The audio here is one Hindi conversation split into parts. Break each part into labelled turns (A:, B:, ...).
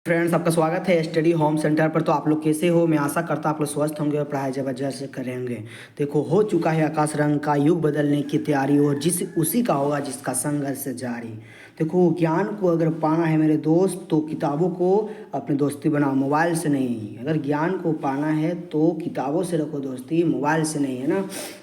A: फ्रेंड्स, आपका स्वागत है स्टडी होम सेंटर पर। तो आप लोग कैसे हो? मैं आशा करता हूँ आप लोग स्वस्थ होंगे और पढ़ाई जबरदस्त करेंगे। देखो, हो चुका है आकाश रंग का युग बदलने की तैयारी, और जिस उसी का होगा जिसका संघर्ष जारी। देखो, ज्ञान को अगर पाना है मेरे दोस्त तो किताबों को अपनी दोस्ती बनाओ, मोबाइल से नहीं। अगर ज्ञान को पाना है तो किताबों से रखो दोस्ती, मोबाइल से नहीं, है ना।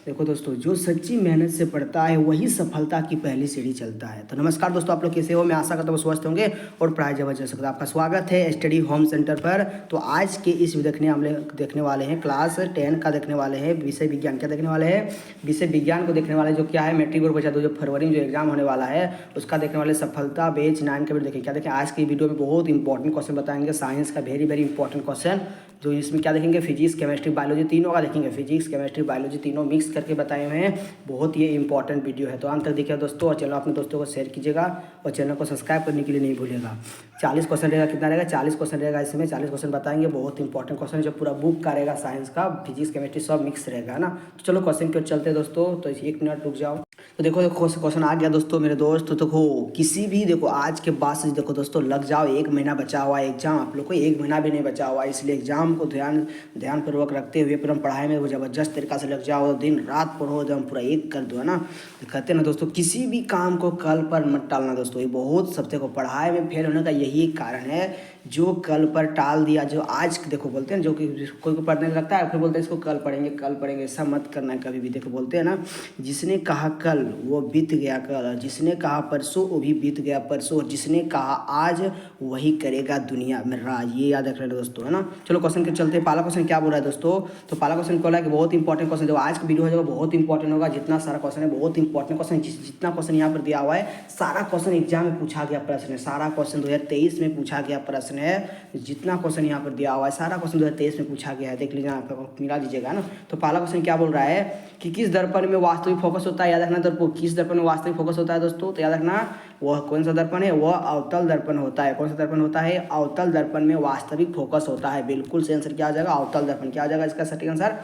A: देखो दोस्तों, जो सच्ची मेहनत से पढ़ता है वही सफलता की पहली सीढ़ी चलता है। तो नमस्कार दोस्तों, आप लोग कैसे हो? मैं आशा करता हूँ स्वस्थ होंगे और पढ़ाई जबरदस्त। आपका स्वागत है स्टडी होम सेंटर पर। तो आज के इस देखने वाले हैं क्लास 10 का देखने वाले हैं, विषय विज्ञान का देखने वाले हैं। विषय विज्ञान को देखने वाले जो क्या है, मैट्रिक बोर्ड परीक्षा 2 फरवरी में जो एग्जाम होने वाला है उसका देखने वाले सफलता बैच 9 का वीडियो देखें। क्या देखें आज की वीडियो में? बहुत इंपॉर्टेंट क्वेश्चन बताएंगे, साइंस का वेरी वेरी इंपॉर्टेंट क्वेश्चन। जो इसमें क्या देखेंगे, फिजिक्स केमिस्ट्री बायोलॉजी तीनों का देखेंगे। फिजिक्स केमिस्ट्री बायोलॉजी तीनों मिक्स करके बताए हुए हैं। बहुत ये इंपॉर्टेंट वीडियो है, तो अंत तक देखिए दोस्तों। और चलो अपने दोस्तों को शेयर कीजिएगा और चैनल को सब्सक्राइब करने के लिए नहीं भूलिएगा। 40 क्वेश्चन रहेगा। कितना रहेगा? 40 क्वेश्चन रहेगा। इसमें 40 क्वेश्चन बताएंगे, बहुत इंपॉर्टेंट क्वेश्चन जो पूरा बुक का रहेगा, साइंस का, फिजिक्स केमिस्ट्री सब मिक्स रहेगा, है ना। तो चलो क्वेश्चन की ओर चलते हैं दोस्तों। तो 1 मिनट रुक जाओ। तो देखो क्वेश्चन आ गया दोस्तों मेरे दोस्त। तो देखो, किसी भी देखो आज के बाद से देखो दोस्तों लग जाओ, 1 महीना बचा हुआ है एग्जाम। आप लोग को 1 महीना भी नहीं बचा हुआ है, इसलिए एग्जाम को ध्यानपूर्वक रखते हुए पूरा पढ़ाई में वो जबरदस्त तरीका से लग जाओ। दिन रात पढ़ो, एकदम पूरा एक कर दो, है ना। कहते हैं ना दोस्तों, किसी भी काम को कल पर मत टालना दोस्तों। ये बहुत सबसे को पढ़ाई में फेल होने का यही कारण है, जो कल पर टाल दिया, जो आज देखो बोलते हैं, जो कि कोई को पढ़ने लगता है फिर बोलते हैं इसको कल पढ़ेंगे। ऐसा मत करना है कभी भी। देखो बोलते हैं ना, जिसने कहा कल वो बीत गया कल, जिसने कहा परसों वो भी बीत गया परसों, और जिसने कहा आज वही करेगा दुनिया में राज। ये याद रख रहे दोस्तों, है ना। चलो क्वेश्चन के चलते। पहला क्वेश्चन क्या बोल रहा है दोस्तों? तो पहला क्वेश्चन बोला है कि बहुत इंपॉर्टेंट क्वेश्चन, जो आज का वीडियो है बहुत इंपॉर्टेंट होगा। जितना सारा क्वेश्चन है बहुत इंपॉर्टेंट क्वेश्चन, जितना क्वेश्चन यहाँ पर दिया हुआ है सारा क्वेश्चन एग्जाम में पूछा गया प्रश्न है। सारा क्वेश्चन 2023 में पूछा गया प्रश्न है। जितना क्वेश्चन यहाँ पर दिया हुआ है सारा क्वेश्चन 2023 में पूछा गया है। देख लीजिए, आप मिला दीजिएगा ना। तो पहला क्वेश्चन क्या बोल रहा है कि किस दर्पण में वास्तविक फोकस होता है? याद रखना दर्पण, किस दर्पण में वास्तविक फोकस होता है दोस्तों? तो याद रखना, वह कौन सा दर्पण है? वह अवतल दर्पण होता है। कौन सा दर्पण होता है? अवतल दर्पण में वास्तविक फोकस होता है। बिल्कुल सही आंसर क्या आ जाएगा? अवतल दर्पण। क्या आ जाएगा इसका सटीक आंसर?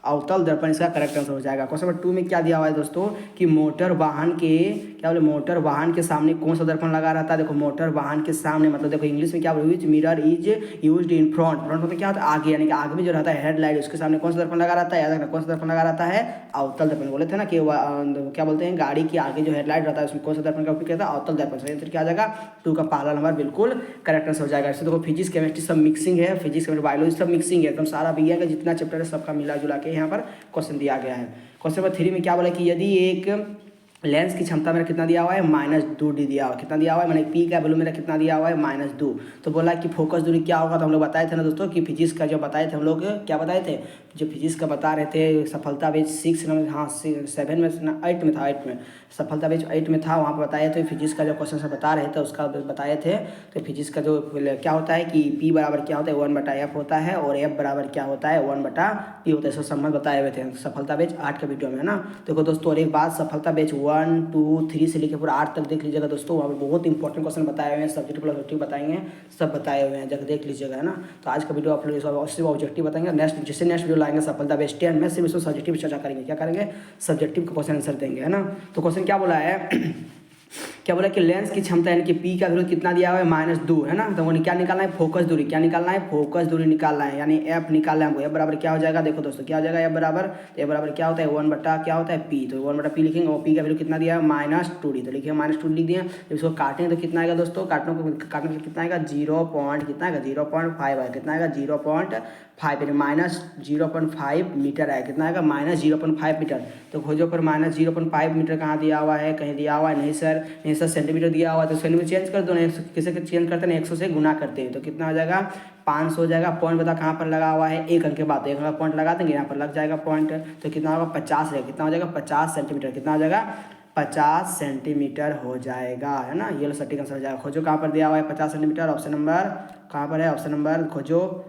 A: अवतल दर्पण इसका करेक्ट आंसर हो जाएगा। क्वेश्चन नंबर 2 में क्या दिया हुआ है दोस्तों कि मोटर वाहन के क्या बोले, मोटर वाहन के सामने कौन सा दर्पण लगा रहता है? देखो, मोटर वाहन के सामने मतलब देखो इंग्लिश में क्या बोले, विच mirror is used in front. Front मतलब क्या होता है? आगे, यानी कि आगे में जो रहता है हेडलाइट, उसके सामने कौन सा दर्पण लगा रहता है? याद रखना, कौन सा दर्पण लगा रहता है? अवतल दर्पण। बोले थे ना कि क्या बोलते हैं, गाड़ी के आगे जो हेडलाइट रहता है उसमें कौन सा दर्पण का उपयोग किया था? अवतल दर्पण। सही आंसर क्या आ जाएगा? 2 का पहला नंबर बिल्कुल करेक्ट आंसर हो जाएगा। इससे देखो फिजिक्स केमिस्ट्री सब मिक्सिंग है, फिजिक्स केमिस्ट्री बायोलॉजी सब मिक्सिंग है, एकदम सारा विज्ञान का जितना चैप्टर है सबका मिला जुला के यहाँ पर क्वेश्चन दिया गया है। क्वेश्चन नंबर 3 में क्या बोला कि यदि एक लेंस की क्षमता मेरा कितना दिया हुआ है? -2d दिया हुआ है। कितना दिया हुआ है? मैंने पी का वैल्यू मेरा कितना दिया हुआ है? -2। तो बोला कि फोकस दूरी क्या होगा? तो हम लोग बताए थे ना दोस्तों कि फिजिक्स का जो बताए थे हम लोग, क्या बताए थे? जो फिजिक्स का बता रहे थे सफलता बेच 6 में, हाँ 7 में, 8 में था, 8 में सफलता बेच 8 में था, वहाँ पर बताए थे। फिजिक्स का जो क्वेश्चन से बता रहे थे उसका बताए थे। तो फिजिक्स का जो क्या होता है कि पी बराबर क्या होता है? 1/f होता है, और एफ बराबर क्या होता है? 1/p होता है। इसका संबंध बताए हुए थे सफलता बेच 8 के वीडियो में, है ना। देखो दोस्तों, और एक बात, सफलता बेच 1, 2, 3 से लेकर पूरा 8 तक देख लीजिएगा दोस्तों। वहाँ पर बहुत इंपॉर्टेंट क्वेश्चन बताए हुए हैं, सब्जेक्ट प्लस ऑब्जेक्टिव बताएंगे, सब बताए हुए हैं, जगह देख लीजिएगा, है ना। तो आज का वीडियो आप लोग सिर्फ ऑब्जेक्टिव बताएंगे। नेक्स्ट जैसे नेक्स्ट वीडियो लाएंगे सफलता बेच 10 में, सिर्फ इसमें सब्जेक्टिव चर्चा करेंगे। क्या करेंगे? सब्जेक्टिव का क्वेश्चन आंसर देंगे, है ना। तो क्वेश्चन क्या बोला है क्या बोला कि लेंस की क्षमता यानी कि पी का वैल्यू कितना दिया हुआ है? -2, है ना। तो वो क्या निकालना है? फोकस दूरी। क्या निकालना है? फोकस दूरी निकालना है, यानी एफ निकालना है हमको। एफ बराबर क्या हो जाएगा? देखो दोस्तों क्या हो जाएगा एफ बराबर? एफ बराबर क्या होता है? 1/, क्या होता है? पी। तो 1/p लिखेंगे, और पी का वैल्यू कितना दिया है? -2d। तो लिखिए -2d लिख दिए। जब इसको काटेंगे तो कितना आएगा दोस्तों? काटने से कितना आएगा? 0 पॉइंट कितना आएगा? 0.5 आएगा। कितना आएगा? 0.5, यानी -0.5 मीटर आएगा। कितना आएगा? -0.5 मीटर। तो खोजो पर -0.5 मीटर कहाँ दिया हुआ है? कहीं दिया हुआ है? नहीं सर, नहीं सर, सेंटीमीटर दिया हुआ है। तो सेंटीमीटर चेंज कर दो ना, किसे चेंज करते हैं? 100 से गुना करते हैं। तो कितना हो जाएगा? 500 हो जाएगा। पॉइंट बता कहाँ पर लगा हुआ है? एक अंक के बाद, एक अंक पॉइंट लगा देंगे, यहाँ पर लग जाएगा पॉइंट। तो कितना होगा? 50 रहेगा। कितना हो जाएगा? 50 सेंटीमीटर। कितना हो जाएगा? 50 सेंटीमीटर हो जाएगा, है ना। ये लो सटीक आंसर हो जाएगा। खोजो कहाँ पर दिया हुआ है 50 सेंटीमीटर? ऑप्शन नंबर कहाँ पर है? ऑप्शन नंबर खोजो,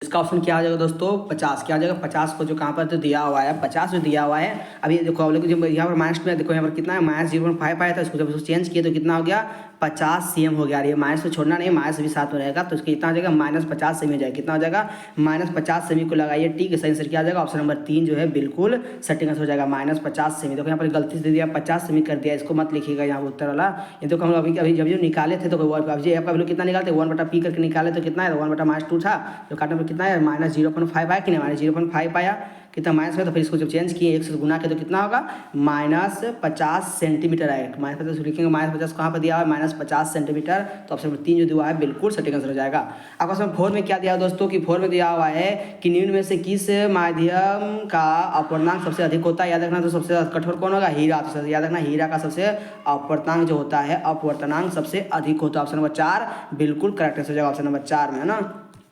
A: इसका ऑप्शन क्या आ जाएगा दोस्तों? 50। क्या आ जाएगा? 50 को जो कहाँ पर तो दिया हुआ है, 50 जो दिया हुआ है। अभी देखो हम लोग जो यहाँ पर माइनस में देखो, यहाँ पर कितना है? -0.5 आया था, इसको जब उसको चेंज किए तो कितना हो गया? -50 cm हो गया। ये माइनस को छोड़ना नहीं, माइनस भी साथ में रहेगा तो इसका कितना हो जाएगा -50 सेमी हो जाएगा। कितना हो जाएगा -50 सेमी को लगाइए टी के, सही आंसर क्या आ जाएगा ऑप्शन नंबर 3 जो है बिल्कुल सटीक आंसर हो जाएगा -50 सेमी। देखो यहाँ पर गलती से दे दिया 50 सेमी कर दिया, इसको मत लिखिएगा यहाँ उत्तर वाला। ये तो हम अभी अभी जब जो निकाले थे तो अभी आपका वैल्यू कितना निकालते 1/p करके निकाले तो कितना है 1/-2 था, तो काटने पर कितना है -0.5 आया कि नहीं, -0.5 आया कितना माइनस में, तो फिर इसको जब चेंज किए 1 से गुना किया तो कितना होगा -50 सेंटीमीटर आएगा। -50 लिखेंगे, -50 कहाँ पर दिया हुआ है -50 सेंटीमीटर, तो ऑप्शन नंबर 3 जो दिया है बिल्कुल सटीक आंसर हो जाएगा। अब क्वेश्चन 4 में क्या दिया है दोस्तों कि 4 में दिया हुआ है कि निम्न में से किस माध्यम का अपवर्तनांक सबसे अधिक होता है। याद रखना तो सबसे कठोर कौन होगा, हीरा। तो याद रखना हीरा का सबसे अपवर्तनांक जो होता है अपवर्तनांक सबसे अधिक होता है। ऑप्शन नंबर 4 बिल्कुल करेक्ट आंसर हो जाएगा ऑप्शन नंबर 4 में, है ना।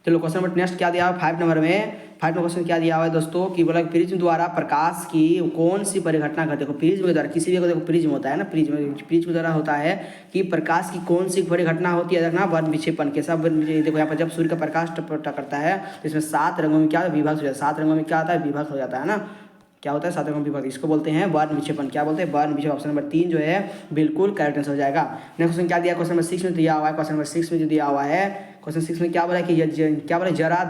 A: चलो क्वेश्चन नंबर नेक्स्ट क्या दिया है 5 नंबर में। 5 नंबर क्वेश्चन क्या दिया हुआ है दोस्तों कि बोला प्रिज्म द्वारा प्रकाश की कौन सी परिघटना घटना। देखो प्रिज्म के द्वारा किसी भी देखो प्रिज्म होता है ना, प्रिज्म के द्वारा होता है कि प्रकाश की कौन सी परिघटना होती है। देखना वर्ण विक्षेपण के सब देखो यहाँ पर जब सूर्य का प्रकाश टकराता है तो इसमें 7 रंगों में क्या विभाग हो जाता है, 7 रंगों में क्या होता है विभाग हो जाता है ना, क्या होता है 7 रंगों में विभाग, इसको बोलते हैं वर्ण विक्षेपण। क्या बोलते हैं वर्ण विक्षेपण। ऑप्शन नंबर 3 जो है बिल्कुल करेक्ट आंसर हो जाएगा। नेक्स्ट क्वेश्चन क्या दिया क्वेश्चन नंबर 6 में दिया हुआ है। क्वेश्चन नंबर 6 में जो दिया हुआ है क्वेश्चन 6 में क्या बोला कि क्या बोला जरा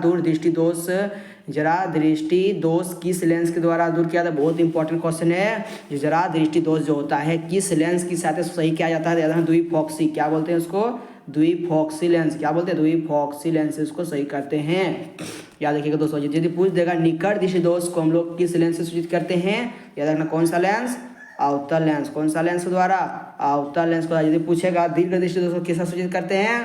A: दृष्टि दोष किस लेंस के द्वारा दूर किया था। बहुत इंपॉर्टेंट क्वेश्चन है। जरा दृष्टि दोष जो होता है किस लेंस की सहायता से सही किया जाता है। द्विफॉक्सी क्या बोलते हैं उसको, द्विफॉक्सी लेंस। क्या बोलते हैं द्विफॉक्सी लेंस से उसको सही करते हैं। याद रखिएगा दोस्तों, यदि पूछ देगा निकट दृष्टि दोष को हम लोग किस लेंस से सूचित करते हैं, याद रखना कौन सा लेंस, अवतल लेंस। कौन सा लेंस के द्वारा, अवतल लेंस को। यदि पूछेगा दीर्घ दृष्टि दोष को किससे सूचित करते हैं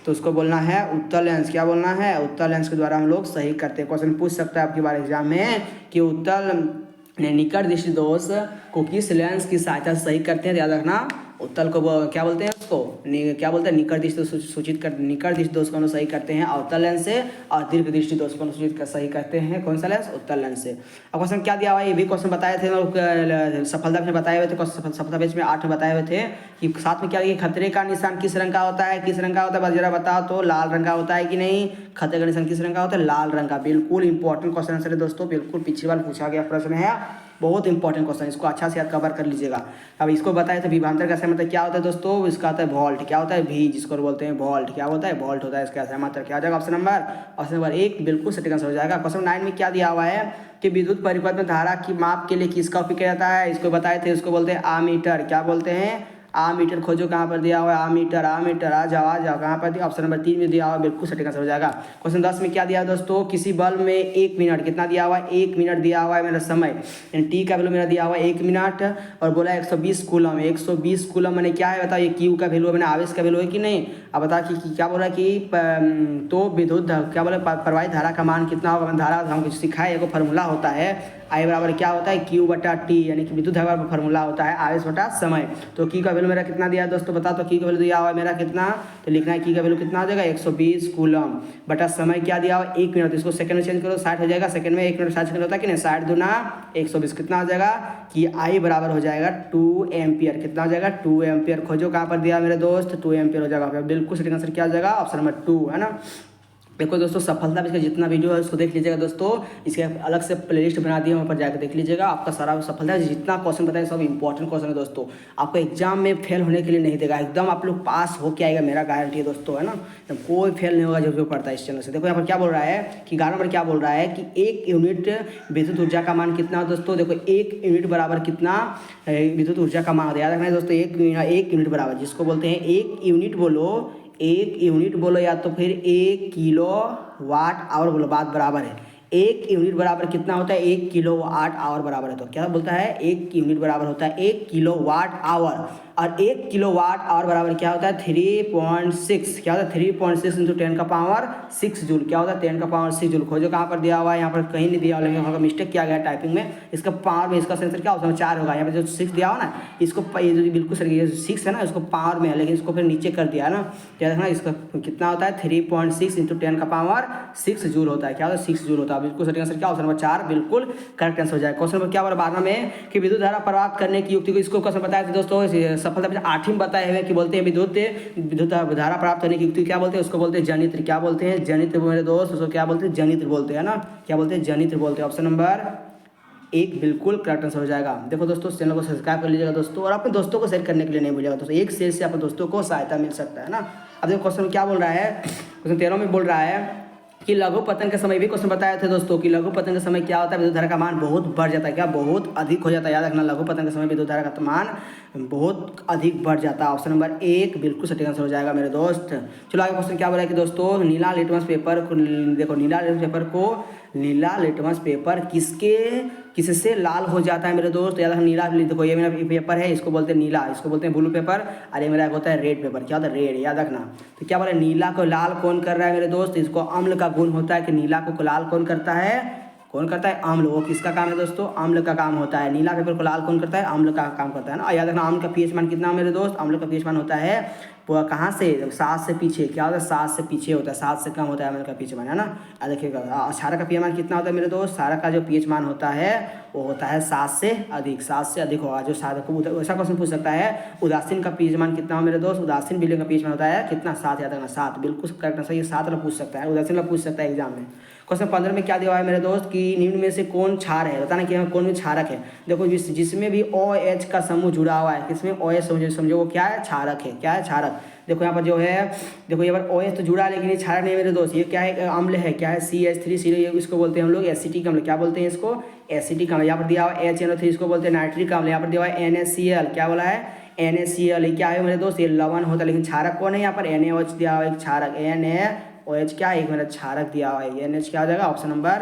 A: तो उसको बोलना है उत्तल लेंस। क्या बोलना है, उत्तल लेंस के द्वारा हम लोग सही करते हैं। क्वेश्चन पूछ सकता है आपके बार एग्जाम में कि उत्तल निकट दृष्टि दोष को किस लेंस की सहायता से सही करते हैं। याद रखना उत्तल को क्या बोलते हैं उसको, क्या बोलते हैं निकट दृष्टि सूचित कर, निकट दृष्टि दोष को हम सही करते हैं अवतल लेंस से, और दीर्घ दृष्टि दोष को सूचित कर सही करते हैं कौन सा लेंस, उत्तल लेंस से। अब क्वेश्चन क्या दिया हुआ है, ये भी क्वेश्चन बताए थे सफलता में बताए हुए थे, सफलता पेज में 8 में बताए हुए थे कि साथ में क्या है खतरे का निशान किस रंग का होता है, किस रंग का होता है बस जरा बताओ तो, लाल रंग का होता है कि नहीं। खतरे का निशान किस रंग का होता है, लाल रंग का। बिल्कुल इंपॉर्टेंट क्वेश्चन आंसर है दोस्तों, बिल्कुल पिछली बार पूछा गया प्रश्न है, बहुत इंपॉर्टेंट क्वेश्चन, इसको अच्छा से याद कवर कर लीजिएगा। अब इसको बताए तो विभवांतर का मतलब क्या होता है दोस्तों, इसका होता है वोल्ट। क्या होता है भी, जिसको बोलते हैं वोल्ट। क्या होता है वोल्ट होता है इसका मात्रा। क्या हो जाएगा ऑप्शन नंबर 1 बिल्कुल सटीक आंसर हो जाएगा। क्वेश्चन 9 में क्या दिया हुआ है कि विद्युत परिपथ में धारा की माप के लिए किसका उपयोग किया जाता है, इसको बताए थे, इसको बोलते हैं आमीटर। क्या बोलते हैं, आमीटर। खोजो कहाँ पर दिया हुआ है, आमीटर। आमीटर आ जाओ कहाँ पर दिया, ऑप्शन नंबर 3 में दिया हुआ है, बिल्कुल सटीक आंसर हो जाएगा। क्वेश्चन 10 में क्या दिया दोस्तों, किसी बल्ब में 1 मिनट कितना दिया हुआ है, 1 मिनट दिया हुआ है मेरा समय, टी का वैल्यू मेरा दिया हुआ है 1 मिनट, और बोला 120 कूलम। 120 कूलम मैंने क्या है बताओ, ये क्यू का वैल्यू है, मैंने आवेश का वैल्यू है कि नहीं। अब बता कि क्या बोला कि तो विद्युत क्या बोला प्रवाहित धारा का मान कितना होगा। धारा हमको सिखाए, एगो फार्मूला होता है आई बराबर क्या होता है क्यू बटा टी, यानी कि विद्युत धारा का फार्मूला होता है आवेश बटा समय। तो की का वैल्यू मेरा कितना दिया है दोस्तों बता, तो की का वैल्यू दिया हुआ है मेरा कितना, तो लिखना है की का वैल्यू कितना हो जाएगा 120 कूलम बटा समय क्या दिया हुआ 1 मिनट। इसको सेकंड में चेंज करो 60 हो जाएगा, सेकंड में 1 मिनट 60 सेकंड होता है कि नहीं, 60 दूना 120 कितना हो जाएगा कि आई बराबर हो जाएगा 2 एम्पियर। कितना हो जाएगा 2 एम्पियर। खोजो कहाँ पर दिया मेरे दोस्त 2 एम्पियर हो जाएगा। बिल्कुल सटीक आंसर क्या हो जाएगा ऑप्शन नंबर 2, है ना। देखो दोस्तों सफलता इसका जितना वीडियो है उसको देख लीजिएगा दोस्तों, इसके अलग से प्लेलिस्ट बना दिया वहाँ पर जाकर देख लीजिएगा। आपका सारा सफलता जितना क्वेश्चन बताए सब इंपॉर्टेंट क्वेश्चन है दोस्तों, आपको एग्जाम में फेल होने के लिए नहीं देगा, एकदम आप लोग पास होके आएगा, मेरा गारंटी है दोस्तों, है ना। कोई फेल नहीं होगा जो पढ़ता है इस चैनल से। देखो यहाँ पर क्या बोल रहा है कि 11 नंबर क्या बोल रहा है कि 1 यूनिट विद्युत ऊर्जा का मान कितना दोस्तों। देखो 1 यूनिट बराबर कितना विद्युत ऊर्जा का मान याद रखना है दोस्तों, 1 यूनिट बराबर जिसको बोलते हैं 1 यूनिट बोलो, 1 यूनिट बोलो या तो फिर 1 किलो वाट आवर बोलो, बात बराबर है। 1 यूनिट बराबर कितना होता है 1 किलो वाट आवर बराबर है। तो क्या बोलता है 1 यूनिट बराबर होता है 1 किलो वाट आवर, और 1 किलो वाट आवर बराबर क्या होता है 3.6। क्या होता है 3.6 इंटू 10 का पावर 6 जूल। क्या होता है 10 का पावर 6 जूल। खोजो कहाँ पर दिया हुआ है, यहाँ पर कहीं नहीं दिया हुआ, लेकिन वहाँ का मिस्टेक किया गया टाइपिंग में। इसका पावर में इसका सेंसर क्या होता है 4 होगा, यहाँ पर जो 6 दिया हुआ ना इसको बिल्कुल सही 6 है ना, इसको पावर में है लेकिन इसको फिर नीचे कर दिया है ना। क्या देखना इसका कितना होता है 3.6 इंटू 10 का पावर 6 जूल होता है। क्या होता है 6 जूल होता है। बिल्कुल सही आंसर क्या ऑप्शन नंबर 4 बिल्कुल करेक्ट आंसर हो जाएगा। क्वेश्चन नंबर क्या 12 में कि विद्युत धारा प्राप्त करने की युक्ति को, इसको क्वेश्चन बताया था दोस्तों सफलता 8 बताए हुए कि बोलते हैं विद्युत धारा प्राप्त करने की युक्ति क्या बोलते हैं, उसको बोलते हैं जनित्र। क्या बोलते हैं जनित्र मेरे दोस्त, उसको क्या बोलते हैं जनित्र बोलते हैं ना। क्या बोलते हैं जनित्र बोलते हैं। ऑप्शन नंबर एक बिल्कुल करेक्ट आंसर हो जाएगा। देखो दोस्तों, चैनल को सब्सक्राइब कर लीजिएगा दोस्तों, और अपने दोस्तों को शेयर करने के लिए नहीं भूलिएगा दोस्तों, एक शेयर से अपने दोस्तों को सहायता मिल सकता है ना। अब देखो क्वेश्चन क्या बोल रहा है, क्वेश्चन 13 में बोल रहा है कि लघु पतन के समय भी क्वेश्चन बताए थे दोस्तों कि लघु पतन के समय क्या होता है, विद्युत धारा का मान बहुत बढ़ जाता है, क्या बहुत अधिक हो जाता है। याद रखना, लघु पतन के समय विद्युत धारा का मान बहुत अधिक बढ़ जाता है। ऑप्शन नंबर 1 बिल्कुल सटीक आंसर हो जाएगा मेरे दोस्त। चलो आगे क्वेश्चन क्या बोला है कि दोस्तों नीला लिटमस पेपर, देखो नीला लिटमस पेपर किससे लाल हो जाता है मेरे दोस्त। याद रखना, नीला, देखो ये मेरा पेपर है, इसको बोलते हैं नीला, इसको बोलते हैं ब्लू पेपर, और ये मेरा होता है रेड पेपर। क्या होता है, रेड। याद रखना, तो क्या बोला, नीला को लाल कौन कर रहा है मेरे दोस्त, इसको अम्ल का गुण होता है कि नीला को लाल कौन करता है, कौन करता है, अम्ल। वो किसका काम है दोस्तों, अम्ल का काम होता है। नीला पेपर को लाल कौन करता है, अम्ल का काम करता है ना। याद रखना, अम्ल का पीएच मान कितना मेरे दोस्त, अम्ल का पीएच मान होता है कहाँ से, 7 से पीछे। क्या होता है, 7 से पीछे होता है, 7 से कम होता है अम्ल का पीएच मान, है ना। देखिएगा, क्षारक का पीएच मान कितना होता है मेरे दोस्त, क्षारक का जो पीएच मान होता है वो होता है 7 से अधिक, 7 से अधिक होगा जो क्षारक को। ऐसा क्वेश्चन पूछ सकता है, उदासीन का पीएच मान कितना हो मेरे दोस्त, उदासीन विलयन का पीएच मान होता है कितना, 7। याद रखना, 7 बिल्कुल करेक्ट आंसर। ये 7 पूछ सकता है, उदासीन का पूछ सकता है एग्जाम में। क्वेश्चन 15 में क्या दिया हुआ है मेरे दोस्त कि निम्न में से कौन क्षार है, बताना कि कौन भी क्षारक है। देखो जिसमें भी OH का समूह जुड़ा हुआ है, किसमें OH समझो वो क्या है, क्षारक है। क्या है, क्षारक। देखो यहाँ पर जो है, देखो यहाँ पर OH तो जुड़ा है लेकिन ये क्षारक नहीं है मेरे दोस्त। ये क्या है, अम्ल है। क्या है, CH3, इसको बोलते हैं हम लोग एसिटिक अम्ल। क्या बोलते हैं इसको, एसिटिक अम्ल। यहाँ पर दिया हुआ है HNO3, इसको बोलते हैं नाइट्रिक अम्ल। यहाँ पर दिया हुआ है NaCl, क्या बोला है, NaCl। ये क्या है मेरे दोस्त, ये लवण होता है, लेकिन क्षारक कौन है, यहाँ पर NaOH दिया हुआ है, क्षारक। NaOH क्या है, एक मेरा क्षारक दिया हुआ है। NH क्या हो जाएगा, ऑप्शन नंबर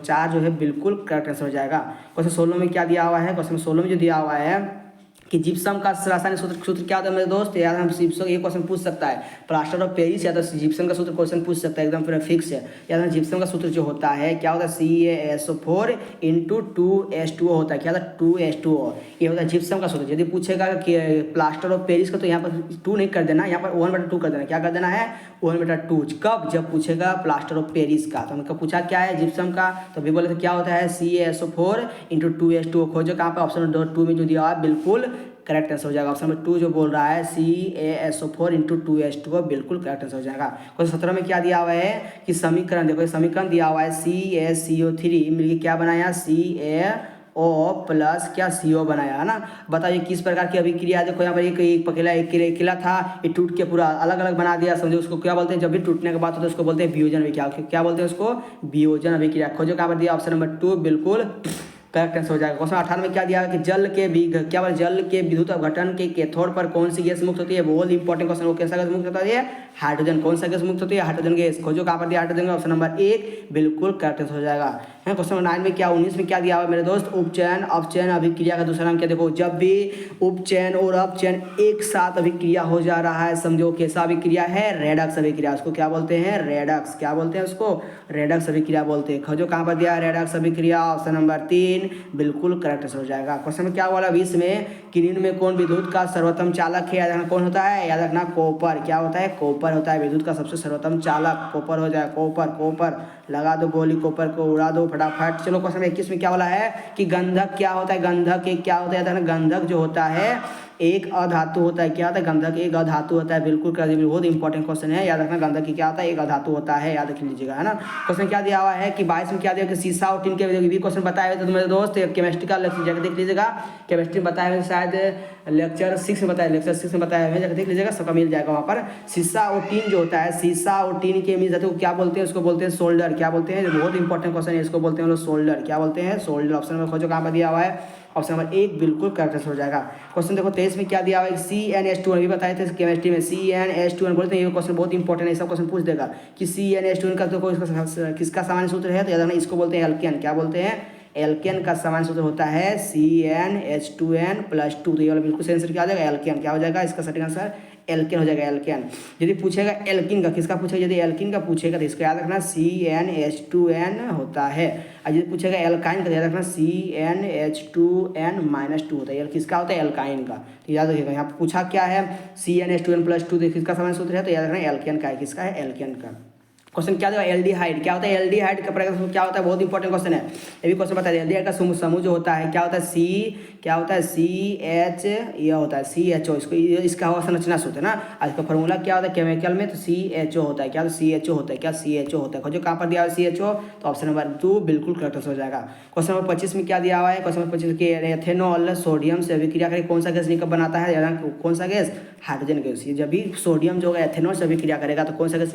A: 4 जो है बिल्कुल करेक्ट आंसर हो जाएगा। क्वेश्चन 16 में क्या दिया हुआ है, क्वेश्चन 16 में जो दिया हुआ है कि जिप्सम का रासायनिक सूत्र क्या होता है मेरे दोस्त। यार हम जिप्सम, ये क्वेश्चन पूछ सकता है, प्लास्टर ऑफ पेरिस या तो जिप्सम का सूत्र क्वेश्चन पूछ सकता है, एकदम फिर फिक्स है। यार जिप्सम का सूत्र जो होता है क्या होता है, CaSO4 × 2H2O होता है। क्या होता है, 2H2O, ये होता है जिप्सम का सूत्र। यदि पूछेगा कि प्लास्टर ऑफ पेरिस का, तो यहाँ पर 2 नहीं कर देना, यहाँ पर 1/2 कर देना। क्या कर देना है, 1/2। कब, जब पूछेगा प्लास्टर ऑफ पेरिस का। तो हमको पूछा क्या है जिप्सम का, तो अभी बोले तो क्या होता है, CaSO4 × 2H2O। खोजो कहाँ पर, ऑप्शन नंबर 2 में जो दिया हुआ है बिल्कुल करेक्ट आंसर हो जाएगा। ऑप्शन नंबर 2 जो बोल रहा है CaSO4 × 2H2O बिल्कुल करेक्ट आंसर हो जाएगा। क्वेश्चन 17 में क्या दिया हुआ है कि समीकरण, देखो समीकरण दिया हुआ है CaCO3 मिलकर क्या बनाया, CaO प्लस क्या CO बनाया, है ना। बताइए किस प्रकार की अभिक्रिया। देखो यहाँ पर एक पकेला एक किला था, ये टूट के पूरा अलग अलग बना दिया, समझो उसको क्या बोलते हैं, जब भी टूटने के बाद होता है उसको बोलते हैं वियोजन अभिक्रिया। क्या बोलते हैं उसको, वियोजन अभिक्रिया। खोजो कहाँ पर दिया, ऑप्शन नंबर 2 बिल्कुल करेक्ट आंसर हो जाएगा। क्वेश्चन 18 में क्या दिया है कि जल के विद्युत अपघटन के कैथोड पर कौन सी गैस मुक्त होती है। बहुत इंपॉर्टेंट क्वेश्चन, वो कैसा गैस मुक्त होता है, हाइड्रोजन। कौन सा गैस मुक्त होती है, हाइड्रोजन गैस। खोजो कहाँ पर दिया, हाइड्रोजन। ऑप्शन नंबर 1 बिल्कुल करेक्ट आंसर हो जाएगा। क्वेश्चन नंबर 9 में क्या, 19 में क्या दिया हुआ है मेरे दोस्त, उपचयन अपचयन अभिक्रिया का दूसरा नाम क्या। देखो जब भी उपचयन और अपचयन एक साथ अभिक्रिया हो जा रहा है, समझो कैसा अभिक्रिया है, रेडक्स अभिक्रिया। उसको क्या बोलते हैं, रेडक्स। क्या बोलते हैं उसको, रेडक्स अभिक्रिया बोलते हैं। खोजो कहाँ पर दिया है, रेडक्स अभिक्रिया। ऑप्शन नंबर 3 बिल्कुल करेक्ट आंसर हो जाएगा। क्वेश्चन में क्या बोला 20 में कि निम्न में कौन विद्युत का सर्वोत्तम चालक है। याद रखना कौन होता है, याद रखना कॉपर। क्या होता है, कॉपर होता है विद्युत का सबसे सर्वोत्तम चालक, कॉपर हो जाए। कॉपर लगा दो गोली, कॉपर को उड़ा दो फटाफट। चलो क्वेश्चन 21 में क्या बोला है कि गंधक क्या होता है, गंधक एक क्या होता है। याद रखना गंधक जो होता है एक अधातु होता है। क्या होता है, गंधक एक अधातु होता है। बिल्कुल कर दीजिए, बहुत इंपॉर्टेंट क्वेश्चन है। याद रखना गंधक की क्या होता है, एक अधातु होता है, याद रख लीजिएगा, है ना। क्वेश्चन क्या दिया हुआ है कि 22 में क्या दिया कि सीसा और टिन के भी क्वेश्चन बताए हुए थे मेरे दोस्त। केमिस्ट्री का लेक्चर जाकर देख लीजिएगा, केमिस्ट्री बताए हुए शायद लेक्चर 6 में बताया, लेक्चर 6 में बताया हुए, जाकर देख लीजिएगा, सबका मिल जाएगा वहाँ पर। सीसा और टिन जो होता है, सीसा और टिन के मिल जाते हैं, क्या बोलते हैं, उसको बोलते हैं सोल्डर। क्या बोलते हैं, बहुत इंपॉर्टेंट क्वेश्चन है, इसको बोलते हैं लोग सोल्डर। क्या बोलते हैं, सोल्डर। ऑप्शन में खोजो कहाँ पर दिया हुआ है, ऑप्शन नंबर 1 बिल्कुल करेक्ट हो जाएगा। क्वेश्चन देखो 23 में क्या दिया हुआ है, CnH2 अभी बताए थे केमिस्ट्री में, CnH2 बोलते हैं। ये क्वेश्चन बहुत इंपॉर्टेंट है, सब क्वेश्चन पूछ देगा कि CnH2 का तो किसका सामान्य सूत्र है, तो याद रखना इसको बोलते हैं एल्केन। क्या बोलते हैं, एल्केन का सामान्य सूत्र होता है CnH2n+2। तो ये वाला बिल्कुल सही आंसर क्या हो जाएगा, एल्केन। क्या हो जाएगा, इसका सटीक आंसर एल्केन हो जाएगा, एल्केन। यदि पूछेगा एल्किन का, किसका पूछेगा, यदि एल्किन का पूछेगा तो इसको याद रखना CnH2n होता है। और यदि पूछेगा एल्काइन का, याद रखना CnH2n-2 होता है। किसका होता है, एल्काइन का। तो याद रखिएगा, यहाँ पूछा क्या है, CnH2n+2 किसका सामान्य सूत्र है, तो याद रखना एल्केन का है। किसका है, एल्केन का। क्वेश्चन क्या देगा, एल्डिहाइड क्या होता है, एल्डिहाइड का प्रकार क्या होता है, बहुत इंपॉर्टेंट क्वेश्चन है, ये भी क्वेश्चन बता दें। एल्डिहाइड का समूह जो होता है क्या होता है, क्या होता है CH, यह होता है CHO, इसको इसका हवा संरचना से होता है ना। आज इसका फॉर्मूला क्या होता है केमिकल में, तो CHO होता है, क्या CHO होता है, क्या CHO होता है। खोजो कहाँ पर दिया हुआ है CHO, तो ऑप्शन नंबर 2 बिल्कुल करेक्ट हो जाएगा। क्वेश्चन नंबर 25 में क्या दिया हुआ है, क्वेश्चन नंबर 25 के एथेनॉल सोडियम से अभिक्रिया करके कौन सा गैस निकल बनाता है, कौन सा गैस, हाइड्रोजन गैस। ये जब भी सोडियम जो है एथेनॉल से अभिक्रिया करेगा तो कौन सा गैस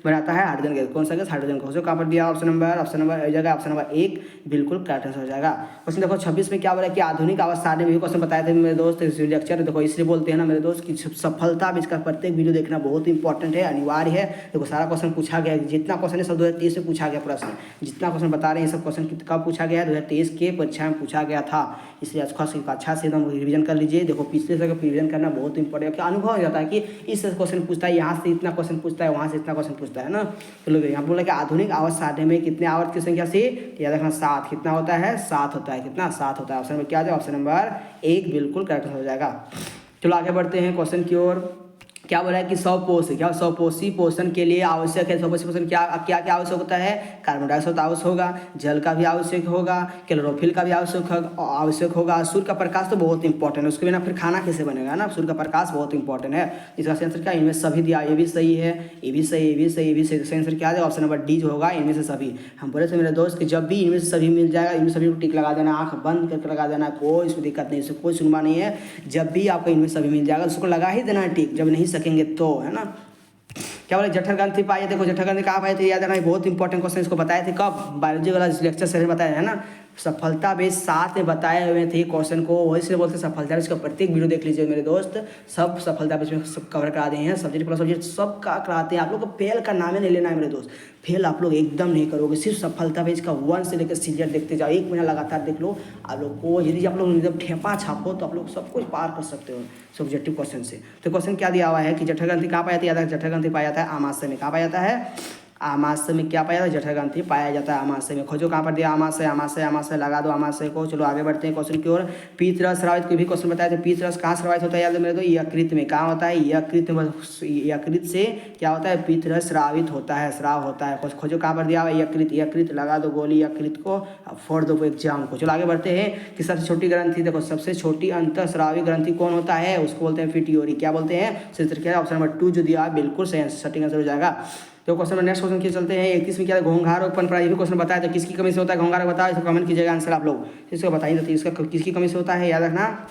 A: बनाता है, हाइड्रोजन गैस। कौन सा गैस, हाइड्रोजन गैस। कहाँ पर दिया ऑप्शन नंबर हो जाएगा ऑप्शन नंबर 1 बिल्कुल करेक्ट हो जाएगा। क्वेश्चन देखो 26 में क्या बोला कि आधुनिक आवाज सारणी में क्वेश्चन बताए थे मेरे दोस्त लेक्चर। देखो इसलिए बोलते हैं ना मेरे दोस्त कि सफलता में इसका प्रत्येक वीडियो देखना बहुत इंपॉर्टेंट है, अनिवार्य है। देखो सारा क्वेश्चन पूछा गया, जितना क्वेश्चन है सब 2023 में पूछा गया प्रश्न, जितना क्वेश्चन बता रहे हैं सब क्वेश्चन कब पूछा गया है, 2023 के परीक्षा में पूछा गया था। इसलिए अच्छा से एकदम रिविजन कर लीजिए। देखो पिछले से रिविजन करना बहुत इंपॉर्टेंट है, अनुभव हो जाता है कि इस क्वेश्चन पूछता है, यहाँ से इतना क्वेश्चन पूछता है, वहाँ से इतना क्वेश्चन पूछता है ना। चलो यहाँ बोला कि आधुनिक आवर्त सारणी में कितने आवर्त की संख्या से, याद रखना 7 कितना होता है, 7 होता है, कितना 7 होता है। ऑप्शन में क्या है, ऑप्शन नंबर 1 बिल्कुल करेक्ट हो जाएगा। चलो आगे बढ़ते हैं क्वेश्चन की ओर। क्या बोला है कि सौपोषी पोषण के लिए आवश्यक है, सौपोषी पोषण क्या क्या क्या आवश्यक होता है, कार्बन डाइऑक्साइड आवश्यक होगा, जल का भी आवश्यक होगा, क्लोरोफिल का भी आवश्यक होगा, सूर्य का प्रकाश तो बहुत इंपॉर्टेंट है, उसके बिना फिर खाना कैसे बनेगा ना, सूर्य का प्रकाश बहुत इंपॉर्टेंट है। इसका आंसर क्या, इनमें सभी दिया, ये भी सही है, ये भी सही, ये भी सही, ये भी सही। तो आंसर क्या है, ऑप्शन नंबर डी जो होगा, इनमें से सभी। हम बोले थे मेरे दोस्त कि जब भी इनमें से सभी मिल जाएगा, इनमें सभी को टिक लगा देना, आंख बंद करके लगा देना, कोई इसमें दिक्कत नहीं, इससे कोई सुनवा नहीं है। जब भी आपको इनमें सभी मिल जाएगा उसको लगा ही देना टिक, जब नहीं सकेंगे तो, है ना। क्या बोले, जठर ग्रंथि पाए, देखो जठर ग्रंथि कहाँ पाए थे, याद रखना, बहुत इंपॉर्टेंट क्वेश्चन, इसको बताए थे कब, बायोलॉजी वाला लेक्चर से बताया है ना, सफलता बेस 7 में बताए हुए थे क्वेश्चन को, वही से बोलते सफलता बेस का प्रत्येक वीडियो देख लीजिए मेरे दोस्त, सब सफलता बेस में सब कवर करा दिए हैं, सब्जेक्ट प्लस सब्जेक्ट सब का कराते हैं। आप लोग को फेल का नाम ही नहीं लेना है मेरे दोस्त, फेल आप लोग एकदम नहीं करोगे, सिर्फ सफलता बेस का 1 से लेकर सीरियल देखते जाओ, 1 महीना लगातार देख लो। आप लोग को यदि आप लोग एकदम ठेपा छापो तो आप लोग सब कुछ पार कर सकते हो सब्जेक्टिव क्वेश्चन से। तो क्वेश्चन क्या दिया हुआ है कि जठर ग्रंथि कहाँ पाया जाता है, जठर ग्रंथि पाया जाता है आमाशय में। कहाँ पाया जाता है, आमाशय में क्या पाया जाता है, जठर ग्रंथि पाया जाता है आमाशय में। खोजो कहाँ पर दिया, आमाशय, आमाशय, आमाशय, लगा दो आमाशय को। चलो आगे बढ़ते हैं क्वेश्चन की ओर। पीतरस स्रावित को भी क्वेश्चन बताया था, पीतरस कहाँ स्रावित होता है, याद मेरे तो यकृत में। कहाँ होता है, यकृत से क्या होता है, पीतरस स्रावित होता है, स्राव होता है। खोजो कहाँ पर दिया हुआ है, यकृत, लगा दो गोली यकृत को, फोड़ दो एग्जाम को। चलो आगे बढ़ते हैं कि सबसे छोटी ग्रंथि, देखो सबसे छोटी अंतःस्रावी ग्रंथि कौन होता है, उसको बोलते हैं पिट्यूटरी। क्या बोलते हैं, ऑप्शन नंबर 2 जो दिया बिल्कुल सही आंसर हो जाएगा। तो क्वेश्चन नेक्स्ट क्वेश्चन की चलते हैं। 31 में क्या है, घोंघा रोग उत्पन्न, ये भी क्वेश्चन बताया तो किसकी कमी से होता है घोंघा रोग, बताओ, इसको कमेंट कीजिएगा आंसर आप लोग, इसको बताइए तो इसका किसकी कमी से होता है, याद रखना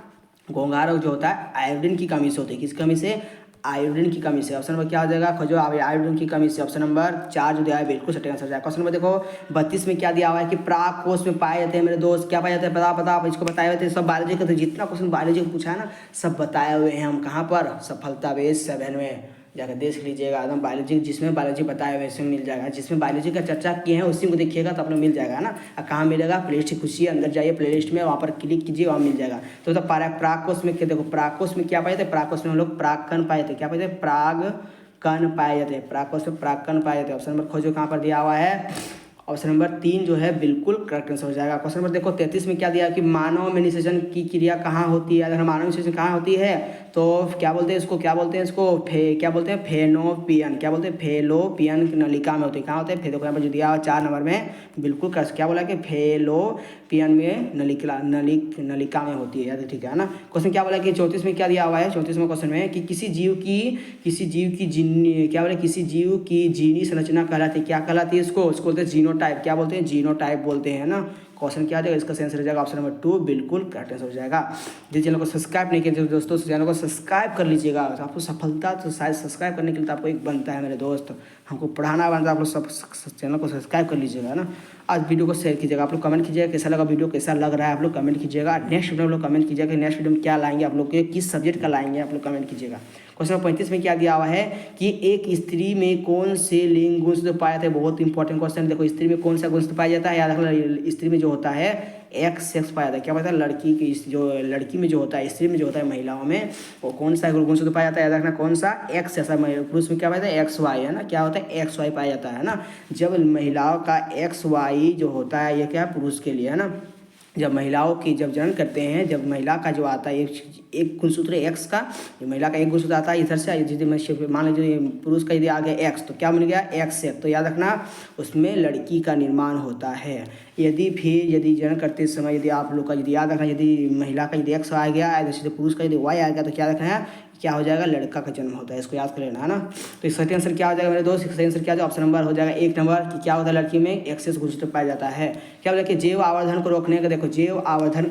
A: घोंघा रोग जो होता है आयोडीन की कमी से होती है। किस कमी से, आयोडीन की कमी से। ऑप्शन नंबर क्या हो जाएगा, खोजो आयोडीन की कमी से, ऑप्शन नंबर 4 जो दिया है बिल्कुल सही आंसर जाएगा। क्वेश्चन नंबर देखो 32 में क्या दिया हुआ है कि प्राक कोष में पाए जाते हैं मेरे दोस्त, क्या पाए जाते हैं पता आप इसको बताए हुए थे सब बायोलॉजी का, तो जितना क्वेश्चन बायोलॉजी को पूछा है ना सब बताए हुए हैं हम। कहाँ पर, सफलता बेस 7 में जाकर देख लीजिएगा, एकदम बायोलॉजी जिसमें बायोलॉजी बताया वैसे मिल जाएगा, जिसमें बायोलॉजी का चर्चा किए हैं उसी को देखिएगा तो आप लोग मिल जाएगा ना। कहाँ मिलेगा, प्लेलिस्ट की खुशी अंदर जाइए, प्लेलिस्ट में वहाँ पर क्लिक कीजिए, वहाँ मिल जाएगा। तो प्राकोष में क्या, देखो प्राकोष में क्या पाए थे, प्राकोष में हम लोग प्राक्कण पाए थे, क्या पाए थे, प्रागकण पाए जाते हैं, प्राकोष में प्राक्कण पाए जाते हैं। ऑप्शन नंबर खोजो कहाँ पर दिया हुआ है, ऑप्शन नंबर 3 जो है बिल्कुल करेक्ट आंसर हो जाएगा। क्वेश्चन नंबर देखो 33 में क्या दिया कि मानव में निषेचन की क्रिया कहाँ होती है, अगर मानव निषेचन कहाँ होती है तो क्या बोलते हैं इसको, क्या बोलते हैं इसको, क्या बोलते हैं फेनोपियन, क्या बोलते हैं फेलोपियन नलिका में होती है। कहाँ होते हैं, देखो यहाँ पर जो दिया हुआ 4 नंबर में बिल्कुल क्या बोला कि फेलोपियन में नलिका में होती है, याद ठीक है ना। क्वेश्चन क्या बोला कि 34 में क्या दिया हुआ है, 34 में क्वेश्चन में कि किसी जीव की जीनी संरचना कहलाती है, क्या कहलाती है, इसको बोलते हैं जीनोटाइप, क्या बोलते हैं, जीनोटाइप बोलते हैं ना। क्वेश्चन क्या आ जाएगा, इसका आंसर हो जाएगा ऑप्शन नंबर 2 बिल्कुल करेक्ट आंसर हो जाएगा। जिस चैनल को सब्सक्राइब नहीं किया दोस्तों चैनल को सब्सक्राइब कर लीजिएगा, आपको सफलता तो शायद सब्सक्राइब करने के लिए तो आपको एक बनता है मेरे दोस्त, हमको पढ़ाना बनता है, आप लोग सब चैनल को सब्सक्राइब कर लीजिएगा ना। आज वीडियो को शेयर कीजिएगा, आप लोग कमेंट कीजिएगा कैसा लगा वीडियो, कैसा लग रहा है आप लोग कमेंट कीजिएगा। नेक्स्ट वीडियो में लोग कमेंट कीजिएगा कि नेक्स्ट वीडियो में क्या लाएंगे आप लोग के, किस सब्जेक्ट का लाएंगे आप लोग कमेंट कीजिएगा। क्वेश्चन 35 में क्या दिया हुआ है कि एक स्त्री में कौन से लिंग गुण पाया जाता है, बहुत इंपॉर्टेंट क्वेश्चन। देखो स्त्री में कौन सा गुण पाया जाता है, याद रखना स्त्री में जो होता है एक्स सेक्स पाया जाता है, क्या पता है लड़की की जो लड़की में जो होता है, स्त्री में जो होता है महिलाओं में वो कौन सा गुण से पाया जाता है, याद रखना कौन सा, एक्स। ऐसा पुरुष में क्या पाया जाता है एक्स वाई, है ना, क्या होता है एक्स वाई पाया जाता है ना। जब महिलाओं का एक्स वाई जो होता है ये क्या पुरुष के लिए है ना, जब महिलाओं की जब जनन करते हैं, जब महिला का जो आता है एक गुणसूत्र एक्स का, जो महिला का एक गुणसूत्र आता है इधर से, यदि मान लीजिए पुरुष का यदि आ गया एक्स, तो क्या बन गया एक्स एक, तो याद रखना उसमें लड़की का निर्माण होता है। यदि जनन करते समय यदि आप लोग का यदि याद रखना, यदि महिला का यदि एक्स आ गया, जैसे पुरुष का यदि वाई आ गया, तो क्या रखना है, क्या हो जाएगा, लड़का का जन्म होता है। इसको याद कर लेना है ना। तो इसका सही आंसर क्या हो जाएगा मेरे दोस्त, इसका सही आंसर क्या हो जाएगा, ऑप्शन नंबर हो जाएगा 1 नंबर कि क्या होता है, लड़की में एक्सेस गुणसूत्र पाया जाता है। क्या बोला कि जैव आवर्धन को रोकने का, देखो जैव आवर्धन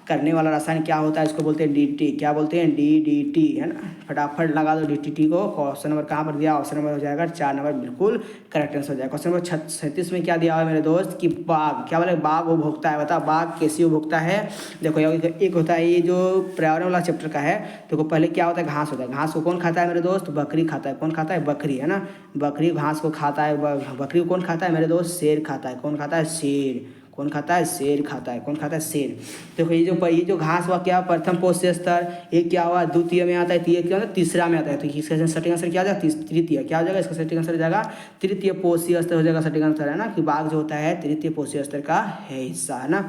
A: करने वाला रसायन क्या होता है, इसको बोलते हैं DDT। क्या बोलते हैं, DDT, है ना। फटाफट लगा दो DDT को। क्वेश्चन नंबर कहाँ पर दिया, ऑप्शन नंबर हो जाएगा 4 नंबर, बिल्कुल करेक्ट आंसर हो जाएगा। क्वेश्चन नंबर 37 में क्या दिया हुआ है मेरे दोस्त कि बाघ, क्या बोले, बाघ उपभोक्ता है, बता बाघ कैसी उपभोक्ता है। देखो एक होता है ये जो पर्यावरण वाला चैप्टर का है, देखो पहले क्या होता है, घास होता है। घास को कौन खाता है मेरे दोस्त, बकरी खाता है। कौन खाता है, बकरी, है ना। बकरी घास को खाता है। बकरी को कौन खाता है मेरे दोस्त, शेर खाता है। कौन खाता है, शेर। कौन खाता है, शेर खाता है। कौन खाता है, शेर। देखो ये जो घास हुआ क्या, प्रथम पोषक स्तर, ये क्या हुआ, द्वितीय में आता है, ये क्या होता है, तीसरा में आता है। तो इसका सटीक आंसर क्या हो जाएगा, तृतीय। क्या हो जाएगा, इसका सटीक आंसर हो जाएगा तृतीय पोषीय स्तर हो जाएगा, सटीक आंसर, है ना, कि बाघ जो होता है तृतीय पोषीय स्तर का है हिस्सा, है ना।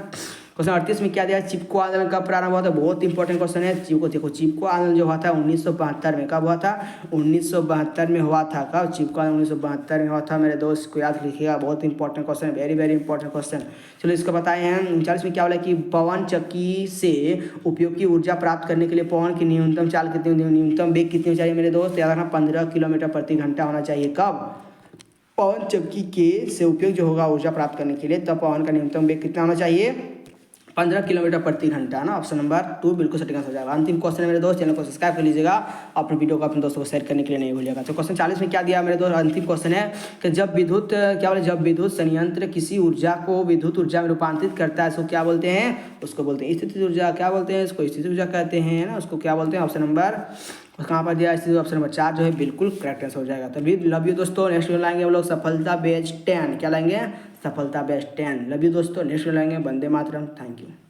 A: क्वेश्चन 38 में क्या दिया है, चिपको आंदोलन कब प्रारंभ हुआ था, बहुत इंपॉर्टेंट क्वेश्चन है। चिपको आंदोलन जो हुआ था 1972 में, कब हुआ था, 1972 में हुआ था। कब, चिपको आंदोलन 1972 में हुआ था मेरे दोस्त, को याद लिखिएगा, बहुत इंपॉर्टेंट क्वेश्चन है, वेरी वेरी इंपॉर्टेंट क्वेश्चन। चलो इसको बताए हैं। 39 में क्या बोला कि पवन चक्की से उपयोगी ऊर्जा प्राप्त करने के लिए पवन की न्यूनतम चाल कितनी, न्यूनतम वेग कितनी चाहिए मेरे दोस्त, याद रखना 15 किलोमीटर प्रति घंटा होना चाहिए। कब, पवन चक्की के से उपयोग जो होगा ऊर्जा प्राप्त करने के लिए, तब पवन का न्यूनतम वेग कितना होना चाहिए, 15 किलोमीटर प्रति घंटा ना। ऑप्शन नंबर 2 बिल्कुल सटीक आंसर हो जाएगा। अंतिम क्वेश्चन है मेरे दोस्त, चैनल को सब्सक्राइब कर लीजिएगा, अपने वीडियो को अपने दोस्तों को शेयर करने के लिए नहीं भूलिएगा। तो क्वेश्चन 40 में क्या दिया मेरे दोस्त, अंतिम क्वेश्चन है कि जब विद्युत संयंत्र किसी ऊर्जा को विद्युत ऊर्जा में रूपांतरित करता है, उसको क्या बोलते हैं, उसको बोलते हैं स्थितिज ऊर्जा। क्या बोलते हैं, इसको स्थितिज ऊर्जा कहते हैं ना, उसको क्या बोलते हैं, ऑप्शन नंबर कहाँ पर दिया, इसलिए ऑप्शन नंबर 4 जो है बिल्कुल करेक्ट आंसर हो जाएगा। तो भी लव यू दोस्तों, नेक्स्ट वीडियो लाएंगे हम लोग सफलता बैच 10। क्या लाएंगे, सफलता बैच 10। लव यू दोस्तों, नेक्स्ट वीडियो लाएंगे वंदे मातरम। Thank you.